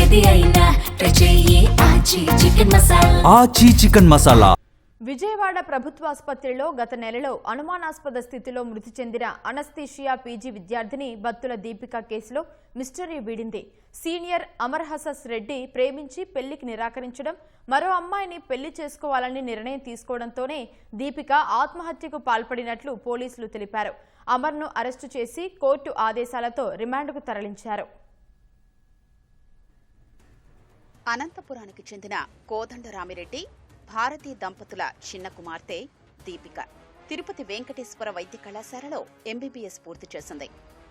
ఏది అయినా ట్రై చెయ్యి ఆచి చికెన్ మసాలా. ఆచి చికెన్ మసాలా. విజయవాడ ప్రభుత్వ ఆసుపత్రిలో గత నెలలో అనుమానాస్పద స్థితిలో మృతి చెందిన అనస్థీషియా పీజీ విద్యార్థిని బత్తుల దీపిక కేసులో మిస్టరీ వీడింది. సీనియర్ అమర్హసస్ రెడ్డి ప్రేమించి పెళ్లికి నిరాకరించడం, మరో అమ్మాయిని పెళ్లి చేసుకోవాలని నిర్ణయం తీసుకోవడంతోనే దీపిక ఆత్మహత్యకు పాల్పడినట్లు పోలీసులు తెలిపారు. అమర్ను అరెస్టు చేసి కోర్టు ఆదేశాలతో రిమాండ్కు తరలించారు. అనంతపురానికి చెందిన కోదండరామిరెడ్డి భారతీ దంపతుల చిన్న కుమార్తె దీపిక తిరుపతి వెంకటేశ్వర వైద్య కళాశాలలో ఎంబీబీఎస్ పూర్తి చేసింది.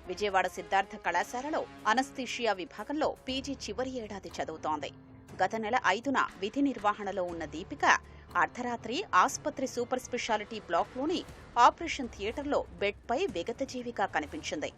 విజయవాడ సిద్ధార్థ కళాశాలలో అనస్థీషియా విభాగంలో పీజీ చివరి ఏడాది చదువుతోంది. గత నెల 5న విధి నిర్వహణలో ఉన్న దీపిక అర్ధరాత్రి ఆస్పత్రి సూపర్ స్పెషాలిటీ బ్లాక్లోని ఆపరేషన్ థియేటర్లో బెడ్పై విగతజీవిగా కనిపించింది.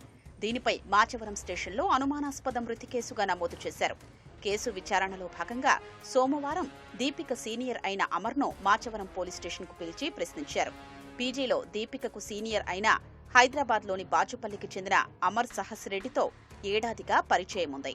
దీనిపై మాచవరం స్టేషన్లో అనుమానాస్పద మృతి కేసుగా నమోదు చేశారు. కేసు విచారణలో భాగంగా సోమవారం దీపిక సీనియర్ అయిన అమర్ను మాచవరం పోలీస్ స్టేషన్కు పిలిచి ప్రశ్నించారు. పీజీలో దీపికకు సీనియర్ అయిన హైదరాబాద్లోని బాచుపల్లికి చెందిన అమర్ సహస్ రెడ్డితో ఏడాదిగా పరిచయం ఉంది.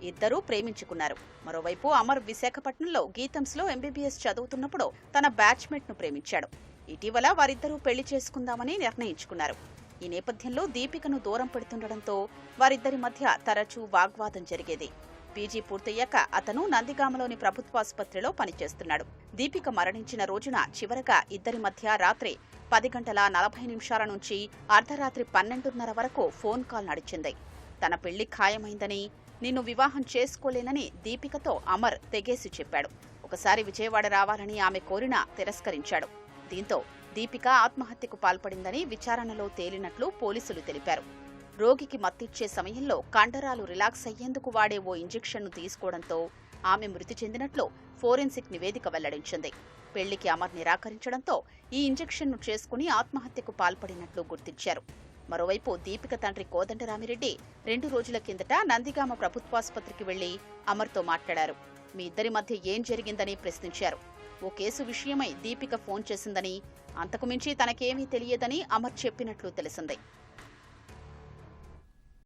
ఇద్దరూ ప్రేమించుకున్నారు. మరోవైపు అమర్ విశాఖపట్నంలో గీతంస్లో ఎంబీబీఎస్ చదువుతున్నప్పుడు తన బ్యాచ్మేట్ను ప్రేమించాడు. ఇటీవల వారిద్దరూ పెళ్లి చేసుకుందామని నిర్ణయించుకున్నారు. ఈ నేపథ్యంలో దీపికను దూరం పెడుతుండటంతో వారిద్దరి మధ్య తరచూ వాగ్వాదం జరిగేది. పీజీ పూర్తయ్యాక అతను నందిగామలోని ప్రభుత్వాసుపత్రిలో పనిచేస్తున్నాడు. దీపిక మరణించిన రోజున చివరగా ఇద్దరి మధ్య రాత్రి 10:40 నుంచి అర్ధరాత్రి 12:30 వరకు ఫోన్ కాల్ నడిచింది. తన పెళ్లి ఖాయమైందని, నిన్ను వివాహం చేసుకోలేనని దీపికతో అమర్ తెగేసి చెప్పాడు. ఒకసారి విజయవాడ రావాలని ఆమె కోరినా తిరస్కరించాడు. దీంతో దీపిక ఆత్మహత్యకు పాల్పడిందని విచారణలో తేలినట్లు పోలీసులు తెలిపారు. రోగికి మత్తిచ్చే సమయంలో కండరాలు రిలాక్స్ అయ్యేందుకు వాడే ఓ ఇంజెక్షన్ను తీసుకోవడంతో ఆమె మృతి చెందినట్లు ఫోరెన్సిక్ నివేదిక వెల్లడించింది. పెళ్లికి అమర్ నిరాకరించడంతో ఈ ఇంజెక్షన్ను చేసుకుని ఆత్మహత్యకు పాల్పడినట్లు గుర్తించారు. మరోవైపు దీపిక తండ్రి కోదండరామిరెడ్డి 2 రోజుల కిందట నందిగామ ప్రభుత్వాసుపత్రికి వెళ్లి అమర్తో మాట్లాడారు. మీ ఇద్దరి మధ్య ఏం జరిగిందని ప్రశ్నించారు. ఓ కేసు విషయమై దీపిక ఫోన్ చేసిందని, అంతకుమించి తనకేమీ తెలియదని అమర్ చెప్పినట్లు తెలిసింది.